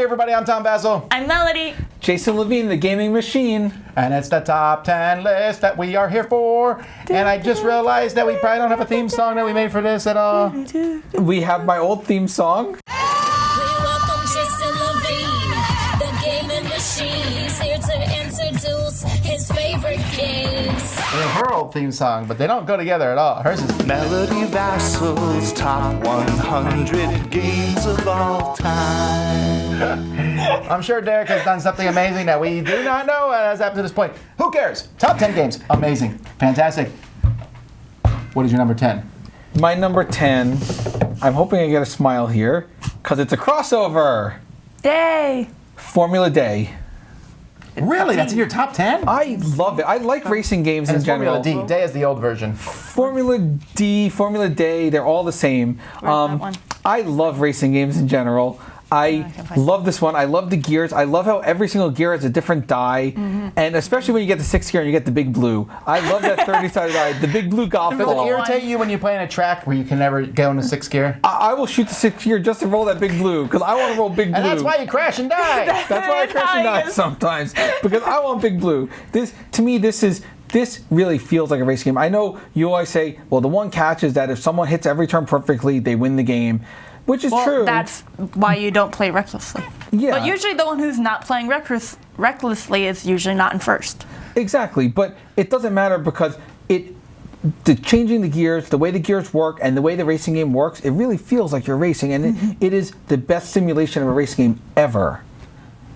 everybody. I'm Tom Vassell. I'm Melody. Jason Levine, the gaming machine. And it's the top 10 list that we are here for. And I just realized that we probably don't have a theme song that we made for this at all. We have my old theme song. We welcome Jason Levine, the gaming machine. He's here to introduce his favorite games. We have her old theme song, but they don't go together at all. Hers is Melody Vassell's top 100 games of all time. I'm sure Derek has done something amazing that we do not know has happened to this point. Who cares? Top 10 games. Amazing. Fantastic. What is your number 10? My number 10, I'm hoping I get a smile here, because it's a crossover. Yay! Formula Day. Really? That's in your top 10? I love it. I like racing games in It's general. Formula D. Day is the old version. Formula D, Formula Day, they're all the same. Where's that one? I love racing games in general. I love this one. I love the gears. I love how every single gear has a different die. And especially when you get the 6th gear and you get the big blue. I love that 30-sided die, the big blue golf Does it ball. irritate you when you play in a track where you can never go into 6th gear? I will shoot the 6th gear just to roll that big blue, because I want to roll big blue. And that's why you crash and die. That's why I crash and die sometimes, because I want big blue. This really feels like a race game. I know you always say, well, the one catch is that if someone hits every turn perfectly, they win the game, which is true. That's why you don't play recklessly. Yeah. But usually the one who's not playing recklessly is usually not in first. Exactly, but it doesn't matter because changing the gears, the way the gears work, and the way the racing game works, it really feels like you're racing, and it is the best simulation of a race game ever.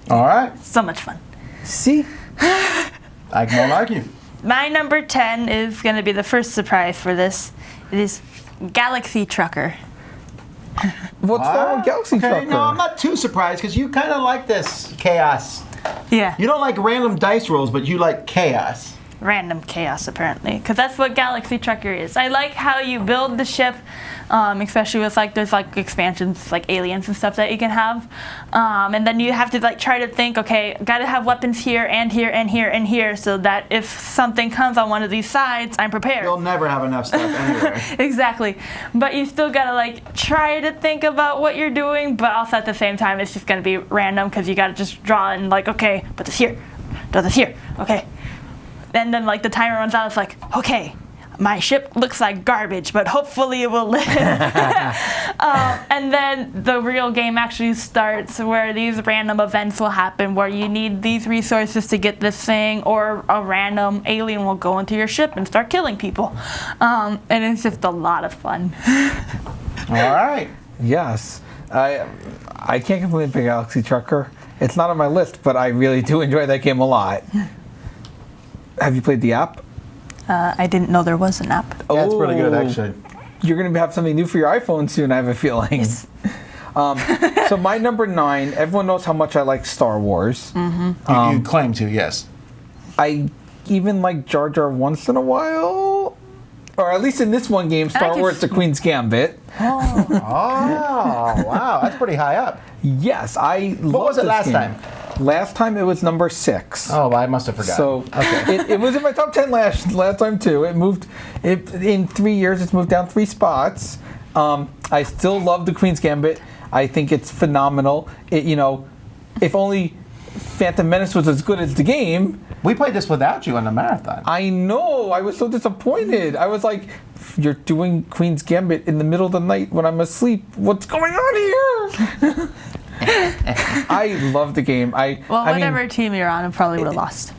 All right. So much fun. See? I won't argue. My number 10 is going to be the first surprise for this. It is Galaxy Trucker. What's wrong with Galaxy Trucker? No, I'm not too surprised because you kind of like this chaos. Yeah. You don't like random dice rolls, but you like chaos. Random chaos, apparently, because that's what Galaxy Trucker is. I like how you build the ship, especially with there's expansions like aliens and stuff that you can have, and then you have to try to think, okay, gotta have weapons here and here and here and here, so that if something comes on one of these sides, I'm prepared. You'll never have enough stuff anywhere. Exactly, but you still gotta try to think about what you're doing, but also at the same time it's just gonna be random because you gotta just draw and okay, put this here, do this here, okay. And then the timer runs out. It's okay, my ship looks like garbage, but hopefully it will live. And then the real game actually starts where these random events will happen where you need these resources to get this thing, or a random alien will go into your ship and start killing people. And it's just a lot of fun. All right. Yes. I can't complain about Galaxy Trucker. It's not on my list, but I really do enjoy that game a lot. Have you played the app? I didn't know there was an app. Yeah, it's pretty good, actually. You're going to have something new for your iPhone soon, I have a feeling. Yes. So my number 9, everyone knows how much I like Star Wars. Mm-hmm. You claim to, yes. I even like Jar Jar once in a while. Or at least in this one game, Star Wars The Queen's Gambit. Oh, wow. That's pretty high up. Yes, I love What was it this last game. time? Last time it was number 6. Oh, I must have forgotten. So it was in my top 10 last time too. It moved in 3 years. It's moved down 3 spots. I still love the Queen's Gambit. I think it's phenomenal. If only Phantom Menace was as good as the game. We played this without you on the marathon. I know. I was so disappointed. I was like, "You're doing Queen's Gambit in the middle of the night when I'm asleep. What's going on here?" I love the game. Whatever team you're on, I probably would have lost.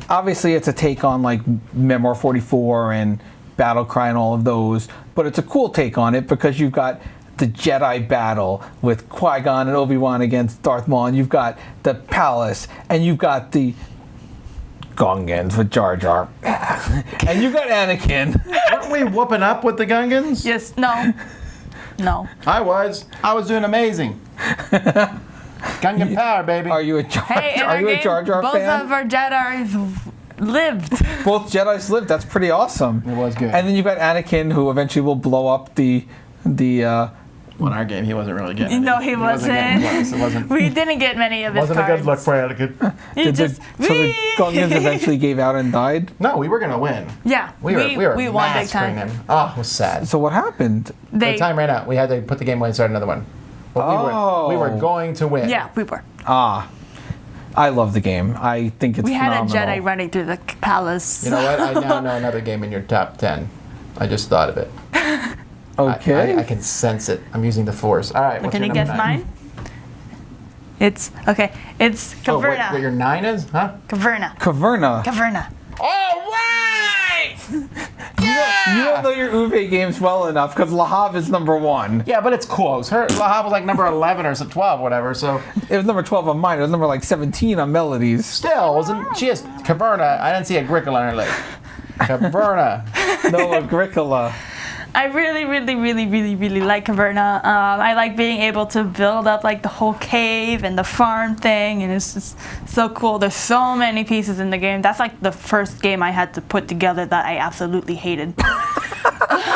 Obviously, it's a take on Memoir 44 and Battlecry and all of those, but it's a cool take on it because you've got the Jedi battle with Qui-Gon and Obi-Wan against Darth Maul, and you've got the palace, and you've got the Gungans with Jar Jar, and you've got Anakin. Weren't we whooping up with the Gungans? Yes, no. No. I was doing amazing. Gungan power, baby. Are you a Jar Jar both fan? of our Jedis lived. Both Jedis lived. That's pretty awesome. It was good. And then you've got Anakin, who eventually will blow up the Well, in our game, he wasn't really getting it. No, he wasn't. It wasn't. We didn't get many of his Wasn't cards. a good look for Anakin. So the Gungans eventually gave out and died? No, we were gonna win. Yeah, We were we won big massacring time. them. Oh, it was sad. So what happened? The time ran out. We had to put the game away and start another one. But we were going to win. Yeah, we were. I love the game. I think it's We had phenomenal. a Jedi running through the palace. You know what? I now know another game in your top 10. I just thought of it. Okay. I can sense it. I'm using the Force. All right. What's Can your you number guess 9? mine? It's okay. It's Oh, Caverna. what your 9 is? Huh? Caverna. Caverna. Caverna. All right! You don't know your Uwe games well enough because La Havre is number 1. Yeah, but it's close. Her La Havre was like number 11 or 12, whatever. So It was number 12 on mine. It was number like 17 on Melodies. still, wasn't she has Caverna? I didn't see Agricola on her leg. Caverna. No, Agricola. I really, really, really, really, really like Caverna. I like being able to build up like the whole cave and the farm thing, and it's just so cool. There's so many pieces in the game. That's like the first game I had to put together that I absolutely hated.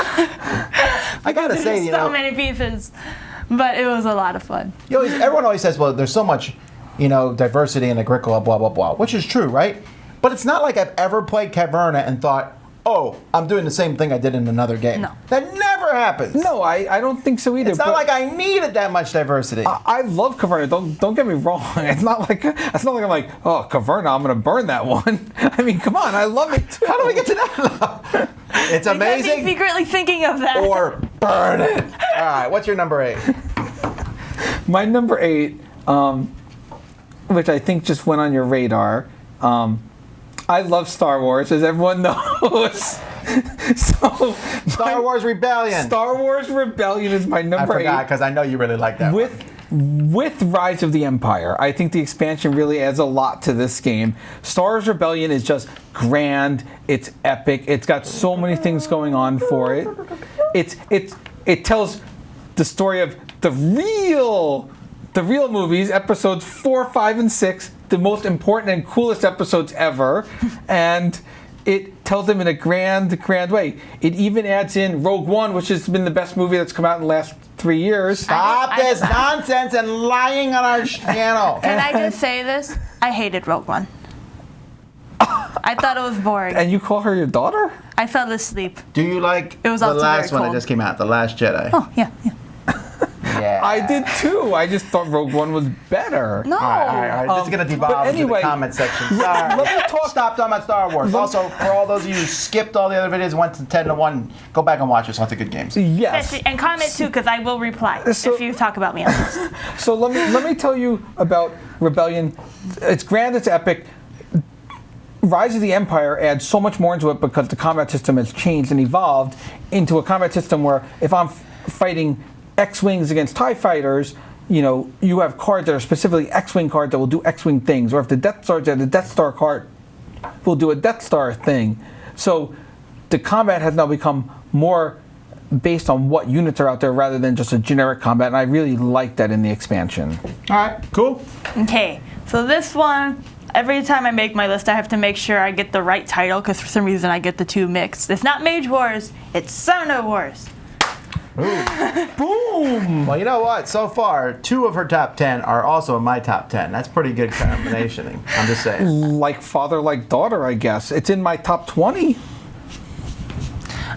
I gotta say, There's you so know, many pieces, but it was a lot of fun. everyone always says, well, there's so much, diversity in Agricola, blah, blah, blah, which is true, right? But it's not like I've ever played Caverna and thought, oh, I'm doing the same thing I did in another game. No. That never happens. No, I don't think so either. It's not but like I needed that much diversity. I love Caverna. Don't get me wrong. It's not like I'm like, oh, Caverna, I'm gonna burn that one. I mean, come on, I love it too. How do we get to that? It's I might be amazing. secretly thinking of that. Or burn it. All right, what's your number 8? My number 8, which I think just went on your radar. I love Star Wars, as everyone knows. So Star Wars Rebellion. Star Wars Rebellion is my I number 8. forgot because I know you really like that one. With Rise of the Empire, I think the expansion really adds a lot to this game. Star Wars Rebellion is just grand. It's epic. It's got so many things going on for it. It tells the story of the real movies, episodes 4, 5, and 6, the most important and coolest episodes ever, and it tells them in a grand way. It even adds in Rogue One, which has been the best movie that's come out in the last 3 years. Stop this nonsense and lying on our channel. Can I just say this? I hated Rogue One. I thought it was boring. And you call her your daughter? I fell asleep. Do you like It was the also last very one that cold. just came out, The Last Jedi? Oh, yeah. Yeah. I did too. I just thought Rogue One was better. No. All right. This is going to devolve but into anyway, the comment section. Sorry. let me talk- Stop talking about Star Wars. Also, for all those of you who skipped all the other videos and went to 10 to 1, go back and watch. There's lots of good games. Yes. And comment too, because I will reply So- if you talk about me on this. So let me tell you about Rebellion. It's grand, it's epic. Rise of the Empire adds so much more into it because the combat system has changed and evolved into a combat system where if I'm fighting X-Wings against TIE fighters, you have cards that are specifically X-Wing cards that will do X-Wing things. Or if the Death Star's at a Death Star card will do a Death Star thing. So the combat has now become more based on what units are out there rather than just a generic combat, and I really like that in the expansion. All right. Cool. Okay, so this one, every time I make my list, I have to make sure I get the right title, because for some reason I get the two mixed. It's not Mage Wars, it's Summoner Wars. Boom! Well, you know what? So far, 2 of her top 10 are also in my top 10. That's pretty good combination. I'm just saying. Like father, like daughter, I guess. It's in my top 20.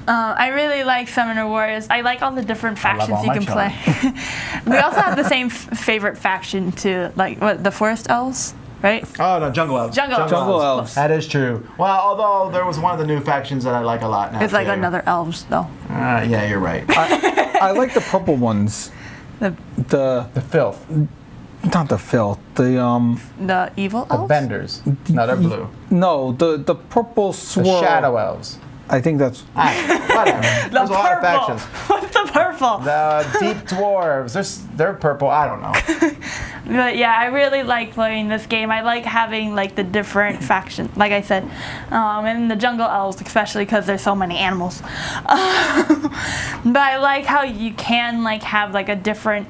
I really like Summoner Wars. I like all the different factions all you my can play. We also have the same favorite faction too, like what, the Forest Elves, right? Oh, no, Jungle Elves. Jungle Elves. That is true. Well, although there was one of the new factions that I like a lot now. It's like too. another elves though. Yeah, you're right. I like the purple ones. The The filth. Not the filth. the evil The elves. benders. No, they're blue. No, the purple The swirl. shadow elves. I think that's. Whatever. The There's a lot of purple. factions. What's the purple? The deep dwarves. They're purple. I don't know. But yeah, I really like playing this game. I like having like the different factions, like I said, and the jungle elves especially because there's so many animals. But I like how you can like have like a different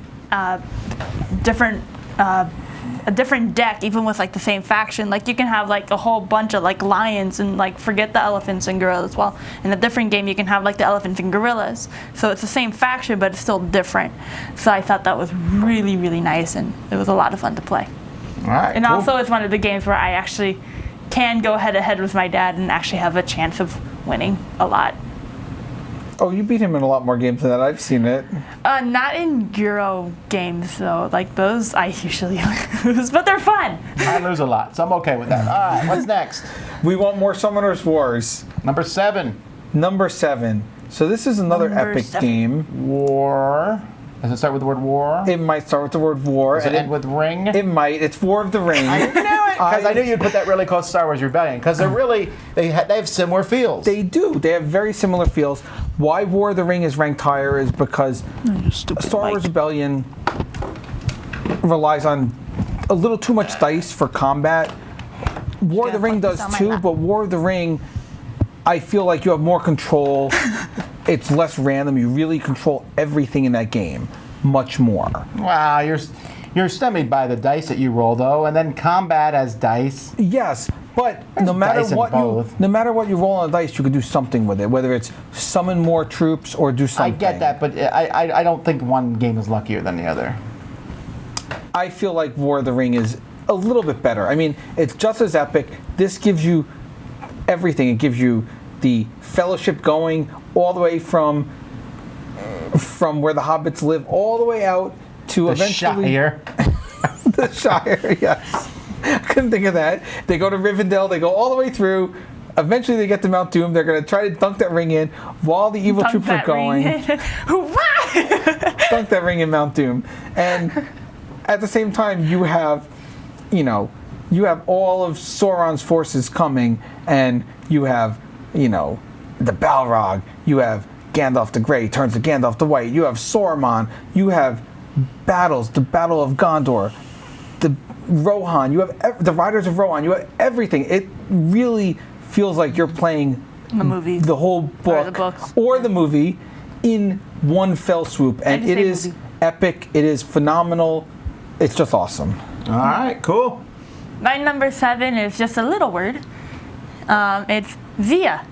deck even with like the same faction. Like you can have like a whole bunch of like lions and like forget the elephants and gorillas. Well, in a different game you can have like the elephants and gorillas. So it's the same faction but it's still different. So I thought that was really, really nice and it was a lot of fun to play. All right. And cool. also it's one of the games where I actually can go head to head with my dad and actually have a chance of winning a lot. Oh, you beat him in a lot more games than that. I've seen it. Not in Euro games though. Like those, I usually lose, but they're fun. I lose a lot, so I'm okay with that. All right, what's next? We want more Summoners Wars. Number 7, Number 7. So this is another Number epic 7. game. War. Does it start with the word war? It might start with the word war. Does it and end with ring? It might. It's War of the Ring. I knew it, because I knew you'd put that really close to Star Wars Rebellion, because they're really, they have similar feels. They do. They have very similar feels. Why War of the Ring is ranked higher is because Star Wars Rebellion relies on a little too much dice for combat. War of the Gonna Ring put does this on my too, lap. but War of the Ring, I feel like you have more control. It's less random. You really control everything in that game, much more. Wow, you're stymied by the dice that you roll, though, and then combat as dice. Yes, but no There's matter dice in what both. no matter what you roll on the dice, you can do something with it. Whether it's summon more troops or do I something. get that, but I don't think one game is luckier than the other. I feel like War of the Ring is a little bit better. I mean, it's just as epic. This gives you everything. It gives you the Fellowship going all the way from where the hobbits live, all the way out to The eventually Shire. the Shire. Yes, I couldn't think of that. They go to Rivendell. They go all the way through. Eventually, they get to Mount Doom. They're going to try to dunk that ring in while the evil Dunk troops are that going. ring. Hurrah! Dunk that ring in Mount Doom. And at the same time, you have all of Sauron's forces coming, and you have, the Balrog. You have Gandalf the Grey turns to Gandalf the White. You have Saruman. You have battles, the Battle of Gondor, the Rohan. You have the Riders of Rohan. You have everything. It really feels like you're playing The movie. the whole book the books. or the movie in one fell swoop, and just it say is movie. epic. It is phenomenal. It's just awesome. All right, cool. My number 7 is just a little word. It's Zia.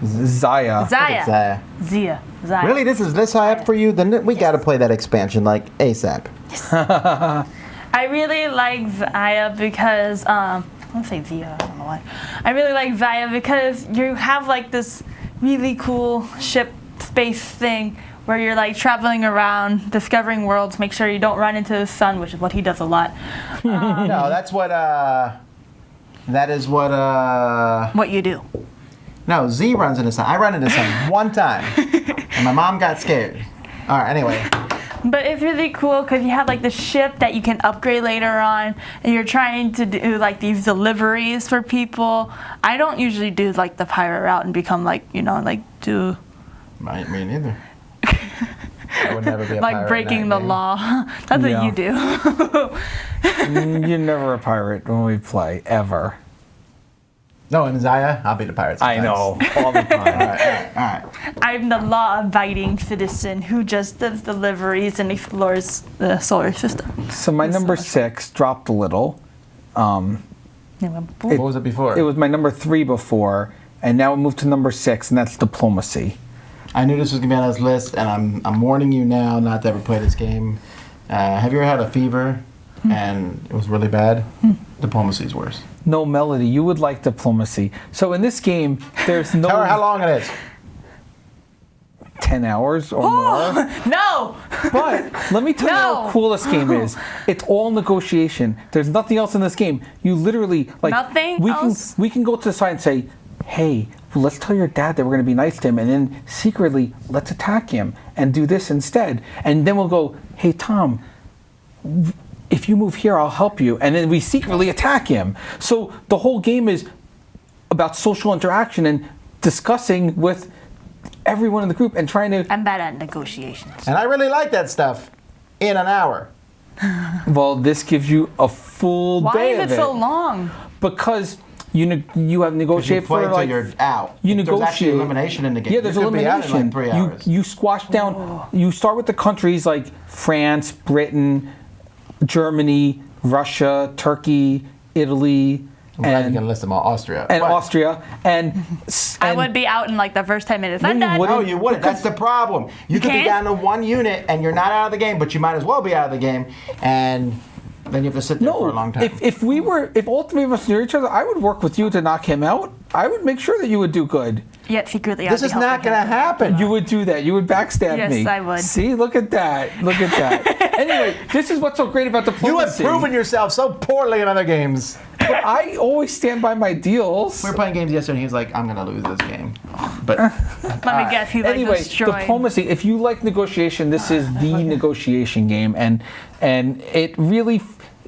Zaya. Zaya. Zia. Zaya. Really, this is this high up for you? Then we got to play that expansion like ASAP. I really like Zaya because I want to say Zia. I don't know why. I really like Zaya because you have like this really cool ship space thing where you're like traveling around, discovering worlds. Make sure you don't run into the sun, which is what he does a lot. No, that's what. That is what. What you do. No, Z runs into sun. I run into sun one time, and my mom got scared. All right, anyway. But it's really cool because you have like the ship that you can upgrade later on, and you're trying to do like these deliveries for people. I don't usually do like the pirate route and become like do Me neither. I would never be a like pirate in breaking that the game. law. That's Yeah. what you do. You're never a pirate when we play, ever. No, in Zaya, I'll be the pirate. I know, all the time. All right. I'm the law-abiding citizen who just does deliveries and explores the solar system. So my number 6 dropped a little. What was it before? It was my number 3 before, and now it moved to number 6, and that's diplomacy. I knew this was gonna be on this list, and I'm warning you now not to ever play this game. Have you ever had a fever and it was really bad? Diplomacy's worse. No, Melody, you would like diplomacy. So in this game, there's no Tell her how long it is. 10 hours or more. No! But let me tell you No. how cool this game is. It's all negotiation. There's nothing else in this game. You literally Nothing we else? can go to the side and say, "Hey, let's tell your dad that we're going to be nice to him, and then secretly let's attack him and do this instead." And then we'll go, "Hey, Tom, if you move here, I'll help you." And then we secretly attack him. So the whole game is about social interaction and discussing with everyone in the group and trying to. I'm bad at negotiations. And I really like that stuff. In an hour. Well, this gives you a full Why day is of it so long? Because you have You negotiated play for until like you're out. you There's actually negotiate elimination in the game. Yeah, there's you could elimination. Be out in like 3 hours. You squash down. You start with the countries like France, Britain, Germany, Russia, Turkey, Italy, I'm glad you and can list them all. Austria. and But- Austria, and I would be out in like the first 10 minutes. I'm you done. wouldn't. No, you wouldn't. That's the problem. You could be can't? down to one unit and you're not out of the game, but you might as well be out of the game, and then you have to sit there for a long time. If all three of us knew each other, I would work with you to knock him out. I would make sure that you would do good. Yet secretly, This I'd be is not helping going to him. happen. You would do that. You would backstab Yes, me. I would. See, look at that. Look at that. Anyway, this is what's so great about You have diplomacy. proven yourself so poorly in other games. But I always stand by my deals. We were playing games yesterday, and he was like, I'm going to lose this game. But Let me guess, he like Anyway, destroyed. diplomacy. If you like negotiation, this is the negotiation game, and it really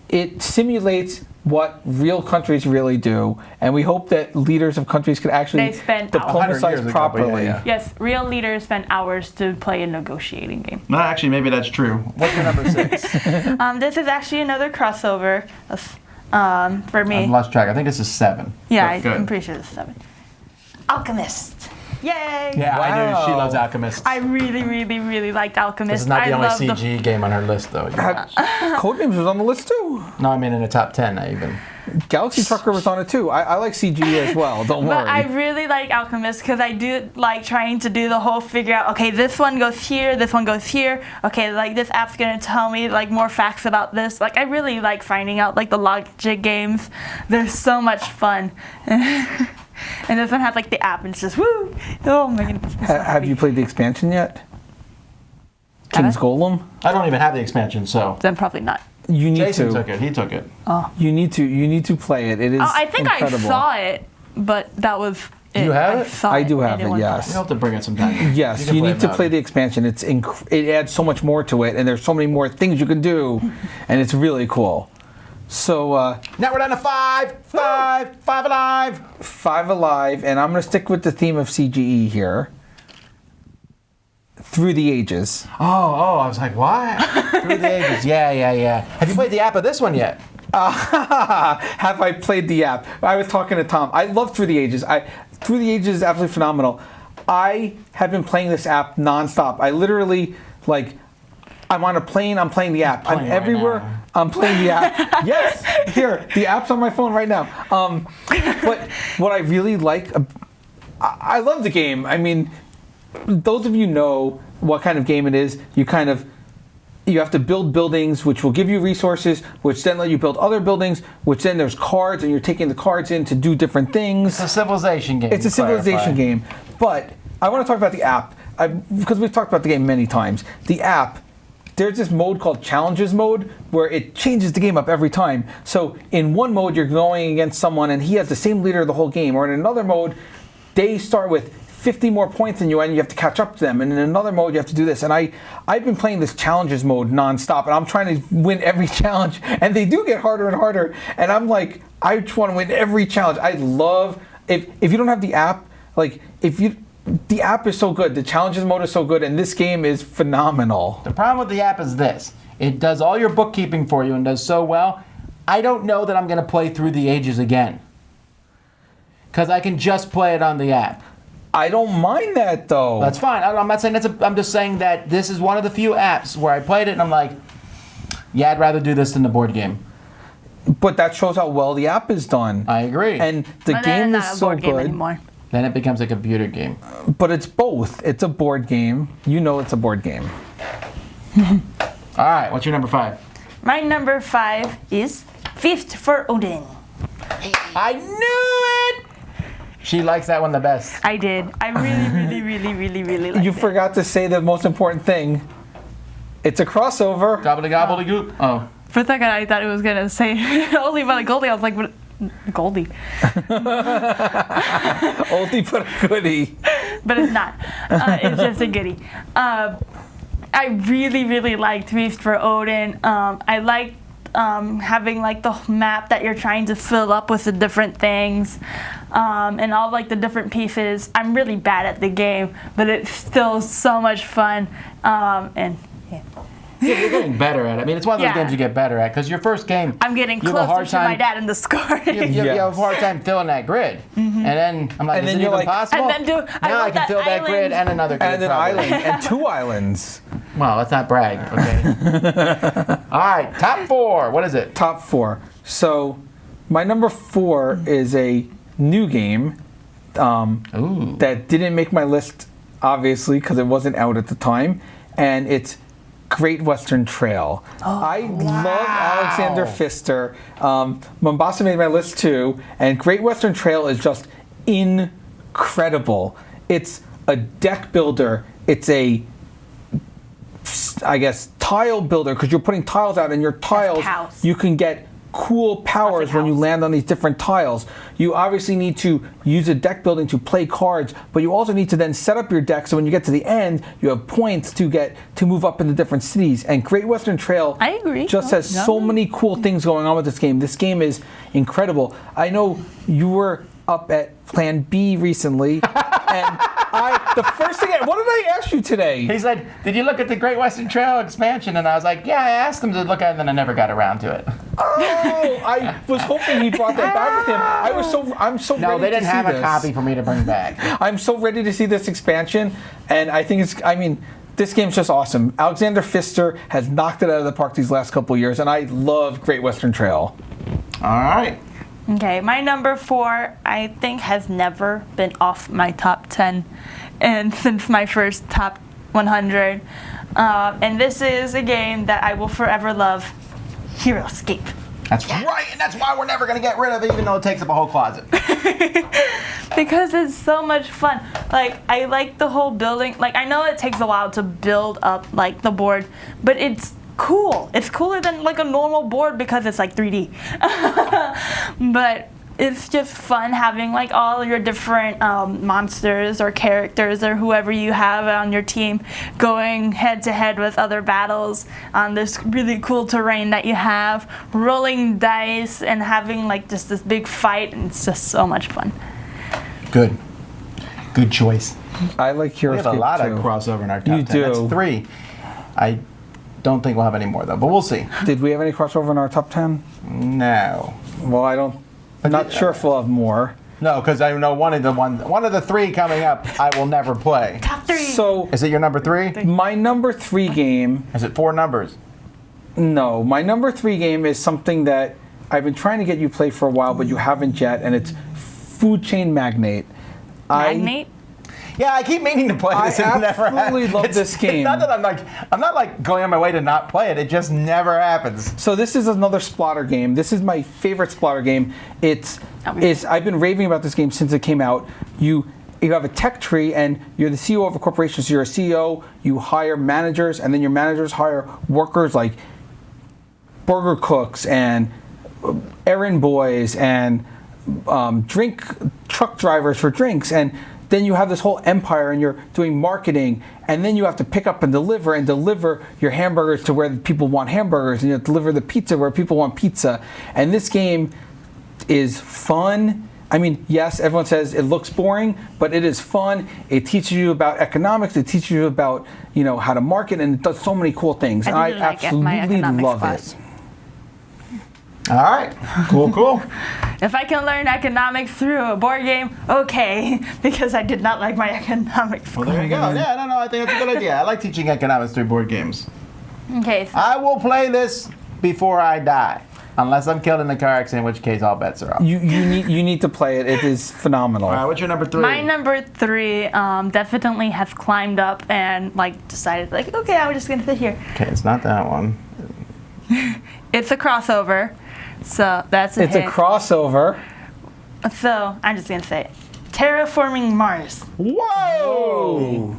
it simulates what real countries really do, and we hope that leaders of countries can actually They spend 100 years diplomatize ago, but properly. yeah. Yes, real leaders spend hours to play a negotiating game. no, actually, maybe that's true. What's your number 6? This is actually another crossover for me. I've lost track. I think this is 7. Yeah, But good. I'm pretty sure it's 7. Alchemist. Yay! Yeah, I knew she Wow. loves Alchemist. I really, really, really liked Alchemist. This is not the I only love CG game on her list, though. Codenames was on the list too. No, I mean in the top 10, I even. Galaxy Trucker was on it too. I like CG as well. Don't worry. But I really like Alchemist because I do like trying to do the whole figure out, okay, this one goes here, this one goes here. Okay, like this app's going to tell me like more facts about this. Like I really like finding out like the logic games. They're so much fun. And this one has like the app and it's just woo. Oh my goodness. I'm so Have happy. you played the expansion yet? Have King's I? Golem. I don't even have the expansion, so. Then probably not. You need Jason to. took it. He took it. You need to play it. It is Oh, I think incredible. I saw it, but that was it. You have it? Saw I do and have it, didn't want to yes. play You'll have to bring it sometime. Yes, can you need to it play now. the expansion. It adds so much more to it, and there's so many more things you can do, and it's really cool. So Now we're down to 5 alive. 5 alive, and I'm going to stick with the theme of CGE here. Through the Ages. Oh, I was like, what? Through the Ages. Yeah. Have you played the app of this one yet? Have I played the app? I was talking to Tom. I love Through the Ages. Through the Ages is absolutely phenomenal. I have been playing this app nonstop. I literally, like, I'm on a plane, I'm playing the app. I'm playing right everywhere, now. I'm playing the app. Yes, here, the app's on my phone right now. But what I really like, I love the game. I mean, those of you know what kind of game it is. You have to build buildings, which will give you resources, which then let you build other buildings, which then there's cards, and you're taking the cards in to do different things. It's a civilization game. It's a to clarify. civilization game. But I want to talk about the app, because we've talked about the game many times. The app, there's this mode called Challenges mode, where it changes the game up every time. So in one mode, you're going against someone, and he has the same leader the whole game. Or in another mode, they start with 50 more points than you, and you have to catch up to them. And in another mode, you have to do this. And I've been playing this Challenges mode nonstop, and I'm trying to win every challenge. And they do get harder and harder. And I'm like, I just want to win every challenge. I love, if you don't have the app, like, the app is so good, the Challenges mode is so good, and this game is phenomenal. The problem with the app is this. It does all your bookkeeping for you and does so well. I don't know that I'm going to play Through the Ages again. Because I can just play it on the app. I don't mind that, though. That's fine. I'm not saying I'm just saying that this is one of the few apps where I played it and I'm like, yeah, I'd rather do this than the board game. But that shows how well the app is done. I agree. And the But then game it's is not a so board game good. anymore. Then it becomes a computer game. But it's both. It's a board game. You know it's a board game. All right, what's your number 5? My number 5 is Feast for Odin. I knew it! She likes that one the best. I did. I really like You it. forgot to say the most important thing. It's a crossover. Gobbly-gobbly-goop. Oh. For a second, I thought it was going to say only about a Goldie. I was like, what? Goldie. Oldie but a goodie. But it's not. It's just a goodie. I really liked Feast for Odin. I liked having like the map that you're trying to fill up with the different things and all like the different pieces. I'm really bad at the game, but it's still so much fun. And yeah. Yeah, you're getting better at it. I mean, it's one of those Yeah. games you get better at because your first game. I'm getting you have a closer hard to my time- dad in the scoring. You have a Yes. hard time filling that grid. And then I'm like, And is then it you're even like- possible? And then I now I want can that fill that island. grid and another grid. And an probably. island. And 2 islands. Well, let's not brag, okay? All right, top 4. What is it? Top 4. So my number 4 is a new game Ooh. that didn't make my list, obviously, because it wasn't out at the time. And it's Great Western Trail. I love Alexander Pfister. Mombasa made my list too, and Great Western Trail is just incredible. incredible. It's a deck builder. It's a, I guess, tile builder, because you're putting tiles out, and your tiles, house. you can get cool powers when you house. land on these different tiles. You obviously need to use a deck building to play cards, but you also need to then set up your deck so when you get to the end, you have points to move up in the different cities. And Great Western Trail I agree. just has Yeah. so many cool things going on with this game. This game is incredible. I know you were up at Plan B recently, and the first thing, what did I ask you today? He said, "Did you look at the Great Western Trail expansion?" And I was like, "Yeah, I asked him to look at it, and then I never got around to it." Oh, I was hoping he brought that back with him. I'm so No, ready they didn't to see have this. a copy for me to bring back. I'm so ready to see this expansion, and I think this game's just awesome. Alexander Pfister has knocked it out of the park these last couple of years, and I love Great Western Trail. All right. Okay, my number 4, I think, has never been off my top 10, and since my first top 100. And this is a game that I will forever love, HeroScape. That's right, and that's why we're never going to get rid of it, even though it takes up a whole closet. Because it's so much fun. Like, I like the whole building. Like, I know it takes a while to build up, like, the board, but it's cool. It's cooler than, like, a normal board because it's, like, 3D. But it's just fun having, like, all your different monsters or characters or whoever you have on your team going head-to-head with other battles on this really cool terrain that you have, rolling dice and having, like, just this big fight, and it's just so much fun. Good choice. I like HeroScape We have a lot too. of crossover in our top You 10. That's do. 3. I don't think we'll have any more, though, but we'll see. Did we have any crossover in our top 10? No. Well, I'm not sure if we'll have more. No, because I know one of the 3 coming up I will never play. Top 3. So, Is it your number 3? my number 3 game, Is it 4 numbers? no, my number 3 game is something that I've been trying to get you play for a while, but you haven't yet, and it's Food Chain Magnate. Magnate? Yeah, I keep meaning to play this. I and it never absolutely happens. love this game. It's not that I'm not like going on my way to not play it. It just never happens. So this is another Splotter game. This is my favorite Splotter game. I've been raving about this game since it came out. You have a tech tree, and you're the CEO of a corporation. So you're a CEO. You hire managers, and then your managers hire workers like burger cooks and errand boys and drink truck drivers for drinks, and then you have this whole empire, and you're doing marketing, and then you have to pick up and deliver your hamburgers to where people want hamburgers, and you have to deliver the pizza where people want pizza. And this game is fun. I mean, yes, everyone says it looks boring, but it is fun. It teaches you about economics. It teaches you about, how to market, and it does so many cool things. And I did like it, my absolutely economics love class. it. All right. Cool. If I can learn economics through a board game, okay, because I did not like my economics. Well, there you go. Yeah, no, I think that's a good idea. I like teaching economics through board games. Okay, so I will play this before I die. Unless I'm killed in a car accident, in which case all bets are off. You need to play it. It is phenomenal. All right, what's your number 3? my number 3 definitely has climbed up and decided okay, I'm just gonna sit here. Okay, it's not that one. It's a crossover, so that's a It's a hit. crossover. So I'm just gonna say it. Terraforming Mars. Whoa!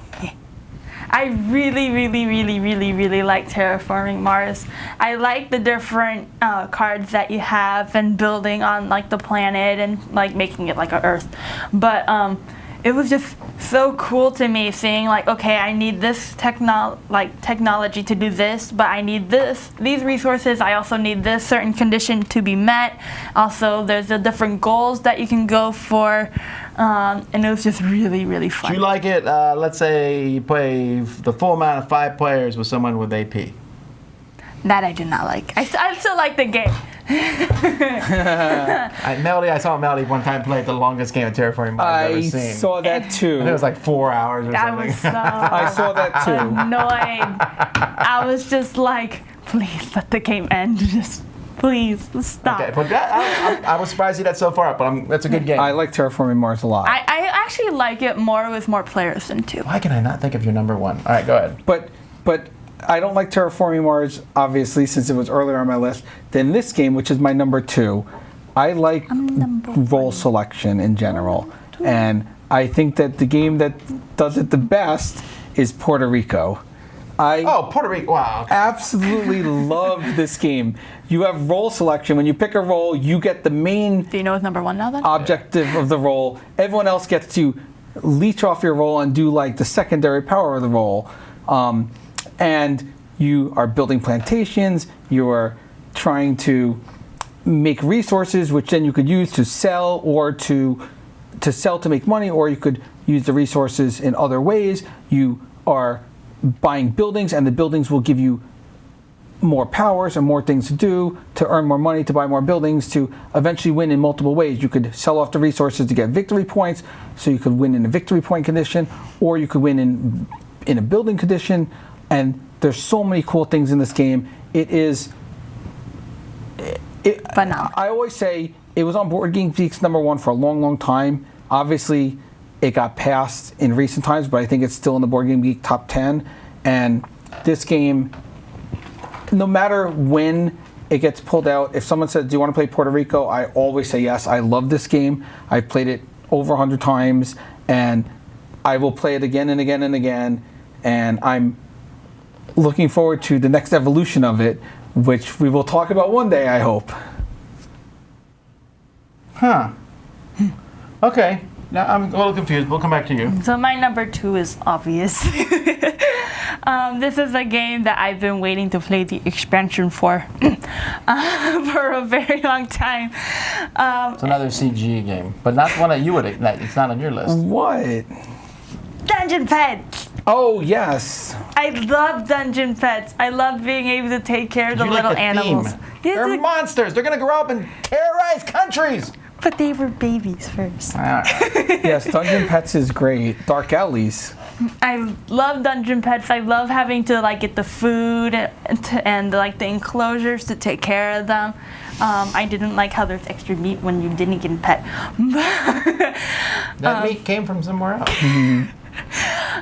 I really, really, really, really, really like Terraforming Mars. I like the different cards that you have and building on the planet and making it like a Earth. But it was just so cool to me seeing okay, I need this technology to do this, but I need these resources. I also need this certain condition to be met. Also, there's the different goals that you can go for. And it was just really, really fun. Do you like it, let's say you play the full amount of 5 players with someone with AP? That I did not like. I still like the game. Melody, I saw Melody one time play the longest game of Terraforming Mars I've ever I seen. saw that too. And it was like 4 hours or I something. was so I saw that too. annoyed. I was just like, please let the game end. Just please stop. Okay, but I was surprised you got so far up, but that's a good game. I like Terraforming Mars a lot. I actually like it more with more players than 2. Why can I not think of your number 1? All right, go ahead. But I don't like Terraforming Mars, obviously, since it was earlier on my list, than this game, which is my number 2. I like role selection in general. And I think that the game that does it the best is Puerto Rico. Oh, Puerto Rico! Wow. Absolutely love this game. You have role selection. When you pick a role, you get the main Do you know what's number one now then? objective of the role. Everyone else gets to leech off your role and do like the secondary power of the role. And you are building plantations. You are trying to make resources, which then you could use to sell or to sell to make money, or you could use the resources in other ways. You are buying buildings, and the buildings will give you more powers and more things to do, to earn more money, to buy more buildings, to eventually win in multiple ways. You could sell off the resources to get victory points, so you could win in a victory point condition, or you could win in a building condition. And there's so many cool things in this game. It is Phenomenal. I always say it was on Board Game Geek's #1 for a long, long time. Obviously, it got passed in recent times, but I think it's still in the Board Game Geek top 10. And this game, no matter when it gets pulled out, if someone says, do you want to play Puerto Rico? I always say yes. I love this game. I've played it over 100 times, and I will play it again and again and again. And I'm looking forward to the next evolution of it, which we will talk about one day, I hope. Huh. Okay. Now I'm a little confused. We'll come back to you. So my number 2 is obvious. This is a game that I've been waiting to play the expansion for a very long time. It's another CG game, but not one that you would. It's not on your list. What? Dungeon Pets! Oh, yes. I love Dungeon Pets. I love being able to take care of the You little like the animals. theme. Yes, They're monsters. They're gonna grow up and terrorize countries. but they were babies first. Yes, Dungeon Pets is great. Dark Alleys. I love Dungeon Pets. I love having to like get the food and like the enclosures to take care of them. I didn't like how there's extra meat when you didn't get a pet. That meat came from somewhere else.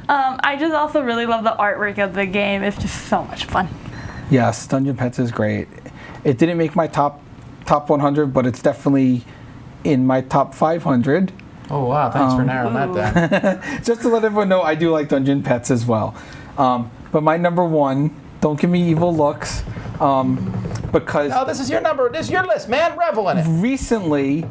I just also really love the artwork of the game. It's just so much fun. Yes, Dungeon Pets is great. It didn't make my top 100, but it's definitely in my top 500. Oh wow! Thanks for narrowing that down. Just to let everyone know, I do like Dungeon Pets as well. But my number 1, don't give me evil looks, because No, this is your number. This is your list, man. Revel in it. recently,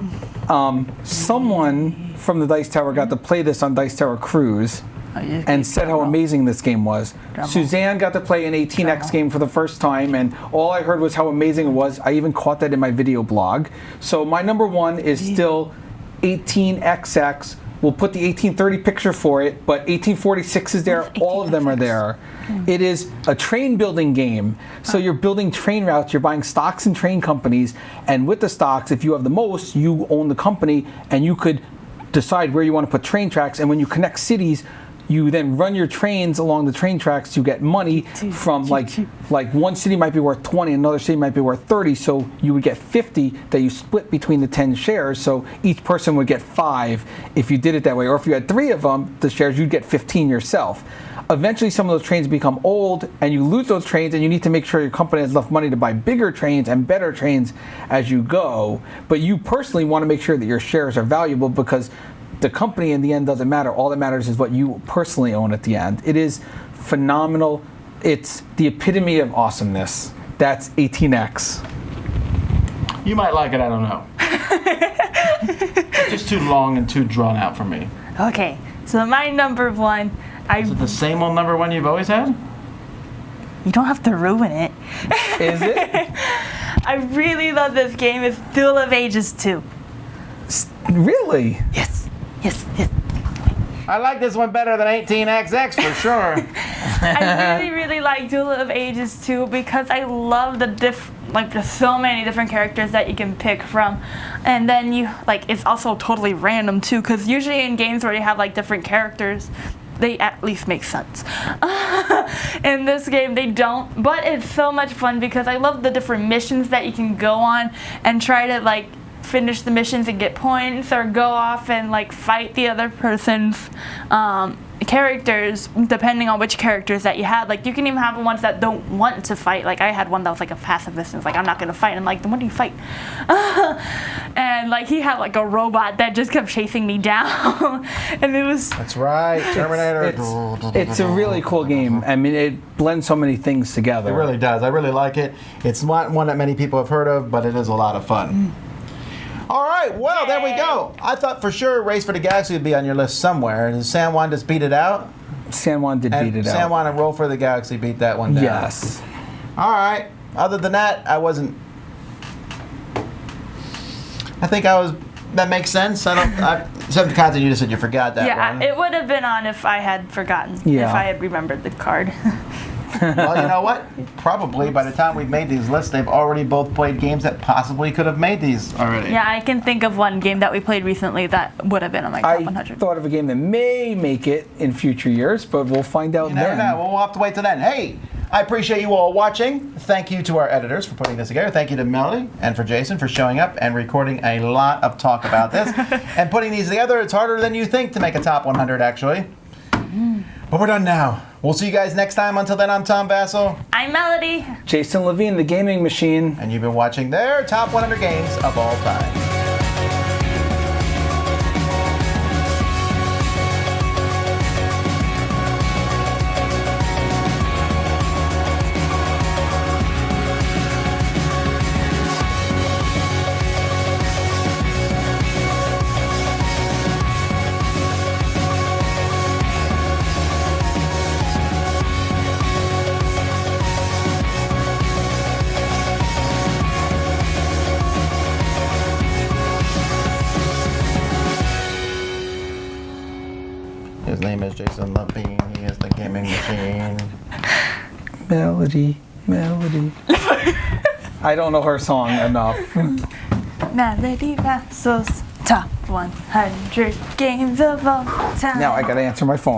someone from the Dice Tower got to play this on Dice Tower Cruise and said how amazing this game was. Suzanne got to play an 18X game for the first time, and all I heard was how amazing it was. I even caught that in my video blog. So my number 1 is still 18XX. We'll put the 1830 picture for it, but 1846 is there. All of them are there. It is a train building game. So you're building train routes, you're buying stocks in train companies, and with the stocks, if you have the most, you own the company, and you could decide where you want to put train tracks. And when you connect cities, you then run your trains along the train tracks to get money from like one city might be worth 20, another city might be worth 30, so you would get 50 that you split between the 10 shares, so each person would get 5 if you did it that way, or if you had 3 of them, the shares, you'd get 15 yourself. Eventually some of those trains become old and you lose those trains, and you need to make sure your company has enough money to buy bigger trains and better trains as you go, but you personally want to make sure that your shares are valuable, because the company in the end doesn't matter. All that matters is what you personally own at the end. It is phenomenal. It's the epitome of awesomeness. That's 18X. You might like it. I don't know. It's just too long and too drawn out for me. Okay, so my number 1, Is it the same old number 1 you've always had? you don't have to ruin it. Is it? I really love this game. It's Duel of Ages 2. Really? Yes. I like this one better than 18XX for sure. I really, really like Duel of Ages 2 because I love there's so many different characters that you can pick from, and then it's also totally random too, because usually in games where you have like different characters, they at least make sense. In this game they don't, but it's so much fun because I love the different missions that you can go on and try to finish the missions and get points, or go off and fight the other person's characters, depending on which characters that you had. Like, you can even have ones that don't want to fight. Like, I had one that was like a pacifist and was like, I'm not going to fight. And I'm like, then what do you fight? And like, he had like a robot that just kept chasing me down. And it was... That's right, Terminator. It's a really cool game. I mean, it blends so many things together. It really does. I really like it. It's not one that many people have heard of, but it is a lot of fun. All right, well, there we go. I thought for sure Race for the Galaxy would be on your list somewhere. And San Juan just beat it out. San Juan did beat it out. San Juan and Roll for the Galaxy beat that one down. Yes. All right. Other than that, I wasn't. I think I was. That makes sense. Seventh Continent, you just said you forgot that Yeah, one. it would have been on if I had forgotten. Yeah. If I had remembered the card. Well, you know what? Probably by the time we've made these lists, they've already both played games that possibly could have made these already. Yeah, I can think of one game that we played recently that would have been on my top I 100. thought of a game that may make it in future years, but we'll find out You never then. know. We'll have to wait till then. Hey, I appreciate you all watching. Thank you to our editors for putting this together. Thank you to Melody and for Jason for showing up and recording a lot of talk about this. And putting these together, it's harder than you think to make a top 100, actually. But we're done now. We'll see you guys next time. Until then, I'm Tom Vassell. I'm Melody. Jason Levine, the gaming machine. And you've been watching their top 100 games of all time. His name is Jason Levine. He is the gaming machine. Melody. I don't know her song enough. Melody Vassal's top 100 games of all time. Now I gotta answer my phone.